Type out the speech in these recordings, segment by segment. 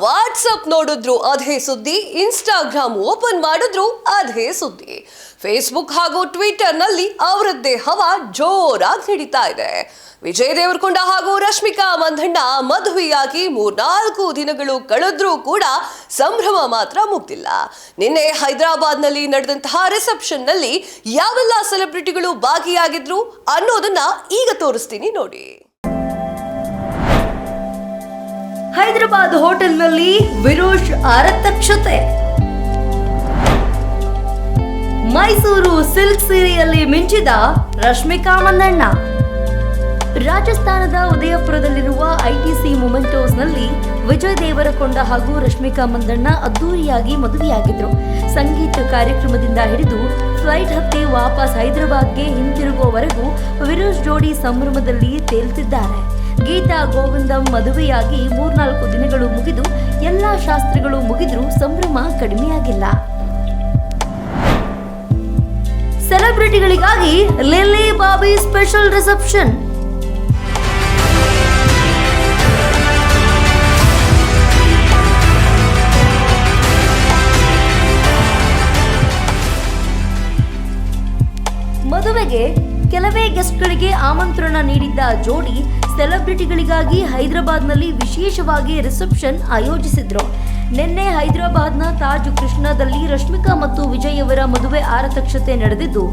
WhatsApp ನೋಡಿದ್ರು ಅದೇ ಸುದ್ದಿ, ಇನ್ಸ್ಟಾಗ್ರಾಮ್ ಓಪನ್ ಮಾಡಿದ್ರು ಅದೇ ಸುದ್ದಿ. ಫೇಸ್ಬುಕ್ ಹಾಗೂ ಟ್ವಿಟರ್ನಲ್ಲಿ ಅವರದ್ದೇ ಹವಾ ಜೋರಾಗಿ ನಡೀತಾ ಇದೆ. ವಿಜಯ್ ದೇವರಕೊಂಡ ಹಾಗೂ ರಶ್ಮಿಕಾ ಮಂದಣ್ಣ ಮದುವೆಯಾಗಿ 3-4 ದಿನಗಳು ಕಳೆದ್ರೂ ಕೂಡ ಸಂಭ್ರಮ ಮಾತ್ರ ಮುಗ್ದಿಲ್ಲ. ನಿನ್ನೆ ಹೈದರಾಬಾದ್ನಲ್ಲಿ ನಡೆದಂತಹ ರಿಸೆಪ್ಷನ್ ನಲ್ಲಿ ಯಾವೆಲ್ಲ ಸೆಲೆಬ್ರಿಟಿಗಳು ಭಾಗಿಯಾಗಿದ್ರು ಅನ್ನೋದನ್ನ ಈಗ ತೋರಿಸ್ತೀನಿ ನೋಡಿ. ಹೈದರಾಬಾದ್ ಹೋಟೆಲ್ನಲ್ಲಿ ವಿರೋಶ್ ಆರತಕ್ಷತೆ. ಮೈಸೂರು ಸಿಲ್ಕ್ ಸೀರೆಯಲ್ಲಿ ಮಿಂಚಿದ ರಶ್ಮಿಕಾ ಮಂದಣ್ಣ. ರಾಜಸ್ಥಾನದ ಉದಯಪುರದಲ್ಲಿರುವ ಐಟಿಸಿ ಮೊಮೆಂಟೋಸ್ನಲ್ಲಿ ವಿಜಯ್ ದೇವರಕೊಂಡ ಹಾಗೂ ರಶ್ಮಿಕಾ ಮಂದಣ್ಣ ಅದ್ದೂರಿಯಾಗಿ ಮದುವೆಯಾಗಿದ್ರು. ಸಂಗೀತ ಕಾರ್ಯಕ್ರಮದಿಂದ ಹಿಡಿದು ಫ್ಲೈಟ್ ಹತ್ತಿ ವಾಪಸ್ ಹೈದರಾಬಾದ್ಗೆ ಹಿಂತಿರುಗುವವರೆಗೂ ವಿರೋಶ್ ಜೋಡಿ ಸಂಭ್ರಮದಲ್ಲಿ ತೇಲ್ತಿದ್ದಾರೆ. ಗೀತಾ ಗೋವಿಂದಂ ಮದುವೆಯಾಗಿ 3-4 ದಿನಗಳು ಮುಗಿದು ಎಲ್ಲಾ ಶಾಸ್ತ್ರಗಳು ಮುಗಿದ್ರೂ ಸಂಭ್ರಮ ಕಡಿಮೆಯಾಗಿಲ್ಲ. ಸೆಲೆಬ್ರಿಟಿಗಳಿಗಾಗಿ ಲಿಲ್ಲಿ ಬಾಬಿ ಸ್ಪೆಷಲ್ ರಿಸೆಪ್ಷನ್. ಮದುವೆಗೆ ಕೆಲವೇ ಗೆಸ್ಟ್ಗಳಿಗೆ ಆಮಂತ್ರಣ ನೀಡಿದ್ದ ಜೋಡಿ ಸೆಲೆಬ್ರಿಟಿಗಳಿಗಾಗಿ ಹೈದರಾಬಾದ್ನಲ್ಲಿ ವಿಶೇಷವಾಗಿ ರಿಸೆಪ್ಷನ್ ಆಯೋಜಿಸಿದ್ರು. ನಿನ್ನೆ ಹೈದರಾಬಾದ್ನ ತಾಜ್ ಕೃಷ್ಣಾದಲ್ಲಿ ರಶ್ಮಿಕಾ ಮತ್ತು ವಿಜಯ್ ಅವರ ಮದುವೆ ಆರತಕ್ಷತೆ ನಡೆದಿದ್ದು,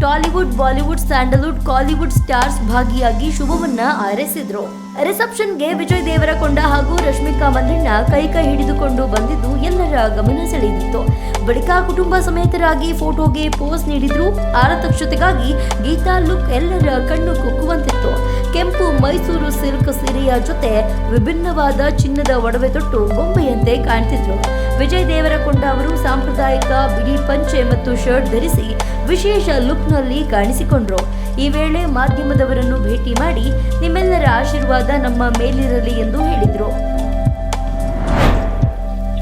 Tollywood, Bollywood, Sandalwood, Kollywood stars ಭಾಗಿಯಾಗಿ ಶುಭವನ್ನ ಹಾರೈಸಿದ್ರು. ರಿಸೆಪ್ಷನ್ಗೆ ವಿಜಯ್ ದೇವರಕೊಂಡ ಹಾಗೂ ರಶ್ಮಿಕಾ ಮಂದಣ್ಣ ಕೈ ಹಿಡಿದುಕೊಂಡು ಬಂದಿದ್ದು ಎಲ್ಲರ ಗಮನ ಸೆಳೆದಿತ್ತು. ಬಳಿಕ ಕುಟುಂಬ ಸಮೇತರಾಗಿ ಫೋಟೋಗೆ ಪೋಸ್ ನೀಡಿದ್ರು. ಆರತಕ್ಷತೆಗಾಗಿ ಗೀತಾ ಲುಕ್ ಎಲ್ಲರ ಕಣ್ಣು ಕುಕ್ಕುವಂತಿತ್ತು. ಕೆಂಪು ಮೈಸೂರು ಸಿಲ್ಕ್ ಸೀರೆಯ ಜೊತೆ ವಿಭಿನ್ನವಾದ ಚಿನ್ನದ ಒಡವೆ ತೊಟ್ಟು ಗೊಂಬೆಯಂತೆ ಕಾಣ್ತಿದ್ರು. ವಿಜಯ್ ದೇವರಕೊಂಡ ಅವರು ಸಾಂಪ್ರದಾಯಿಕ ಬಿಳಿ ಪಂಚೆ ಮತ್ತು ಶರ್ಟ್ ಧರಿಸಿ ವಿಶೇಷ ಲುಕ್ನಲ್ಲಿ ಕಾಣಿಸಿಕೊಂಡ್ರು. ಈ ವೇಳೆ ಮಾಧ್ಯಮದವರನ್ನು ಭೇಟಿ ಮಾಡಿ ನಿಮ್ಮೆಲ್ಲರ ಆಶೀರ್ವಾದ ನಮ್ಮ ಮೇಲಿರಲಿ ಎಂದು ಹೇಳಿದ್ರು.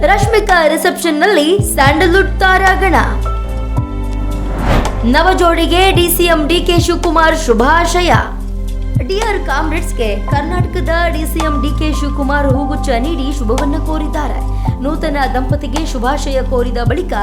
ರಶ್ಮಿಕಾ ರಿಸೆಪ್ಷನ್ನಲ್ಲಿ ಸ್ಯಾಂಡಲ್ವುಡ್ ತಾರಾಗಣ. ನವ ಜೋಡಿಗೆ ಡಿಸಿಎಂ ಡಿಕೆ ಶಿವಕುಮಾರ್ ಶುಭಾಶಯ. ಡಿಯರ್ ಕಾಮ್ರೇಡ್ಸ್ಗೆ ಕರ್ನಾಟಕದ ಡಿಸಿಎಂ ಡಿಕೆ ಶಿವಕುಮಾರ್ ಹೂಗುಚ್ಛ ನೀಡಿ ಶುಭವನ್ನ ಕೋರಿದ್ದಾರೆ. ನೂತನ ದಂಪತಿಗೆ ಶುಭಾಶಯ ಕೋರಿದ ಬಳಿಕ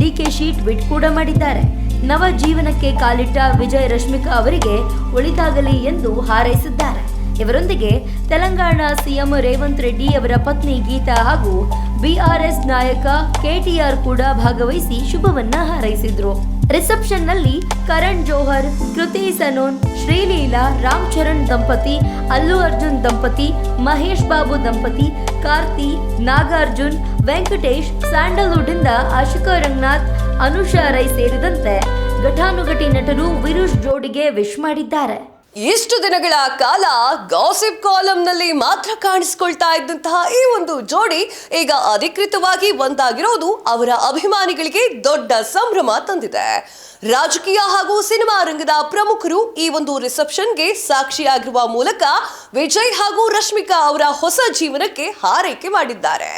ಡಿಕೆಶಿ ಟ್ವೀಟ್ ಕೂಡ ಮಾಡಿದ್ದಾರೆ. ನವ ಜೀವನಕ್ಕೆ ಕಾಲಿಟ್ಟ ವಿಜಯ್ ರಶ್ಮಿಕಾ ಅವರಿಗೆ ಒಳಿತಾಗಲಿ ಎಂದು ಹಾರೈಸಿದ್ದಾರೆ. ಇವರೊಂದಿಗೆ ತೆಲಂಗಾಣ ಸಿಎಂ ರೇವಂತ್ ರೆಡ್ಡಿ ಅವರ ಪತ್ನಿ ಗೀತಾ ಹಾಗೂ ಬಿಆರ್ಎಸ್ ನಾಯಕ ಕೆಟಿಆರ್ ಕೂಡ ಭಾಗವಹಿಸಿ ಶುಭವನ್ನ ಹಾರೈಸಿದ್ರು. ರಿಸೆಪ್ಷನ್ ನಲ್ಲಿ ಕರಣ್ ಜೋಹರ್, ಕೃತಿ ಸನೋನ್, ಶ್ರೀಲೀಲಾ, ರಾಮ್ ಚರಣ್ ದಂಪತಿ, ಅಲ್ಲು ಅರ್ಜುನ್ ದಂಪತಿ, ಮಹೇಶ್ ಬಾಬು ದಂಪತಿ, ಕಾರ್ತಿ, ನಾಗಾರ್ಜುನ್, ವೆಂಕಟೇಶ್, ಸ್ಯಾಂಡಲ್ವುಡ್ ಇಂದ ಆಶಿಕಾ ರಂಗನಾಥ್, ಅನುಷಾ ರೈ ಸೇರಿದಂತೆ ಘಟಾನುಘಟಿ ನಟರು ವಿರುಷ್ ಜೋಡಿಗೆ ವಿಶ್ ಮಾಡಿದ್ದಾರೆ. ಇಷ್ಟು ದಿನಗಳ ಕಾಲ ಗಾಸಿಪ್ ಕಾಲಂನಲ್ಲಿ ಮಾತ್ರ ಕಾಣಿಸಿಕೊಳ್ತಾ ಇದ್ದಂತಹ ಈ ಒಂದು ಜೋಡಿ ಈಗ ಅಧಿಕೃತವಾಗಿ ಒಂದಾಗಿರೋದು ಅವರ ಅಭಿಮಾನಿಗಳಿಗೆ ದೊಡ್ಡ ಸಂಭ್ರಮ ತಂದಿದೆ. ರಾಜಕೀಯ ಹಾಗೂ ಸಿನಿಮಾ ರಂಗದ ಪ್ರಮುಖರು ಈ ಒಂದು ರಿಸೆಪ್ಷನ್ಗೆ ಸಾಕ್ಷಿಯಾಗಿರುವ ಮೂಲಕ ವಿಜಯ್ ಹಾಗೂ ರಶ್ಮಿಕಾ ಅವರ ಹೊಸ ಜೀವನಕ್ಕೆ ಹಾರೈಕೆ ಮಾಡಿದ್ದಾರೆ.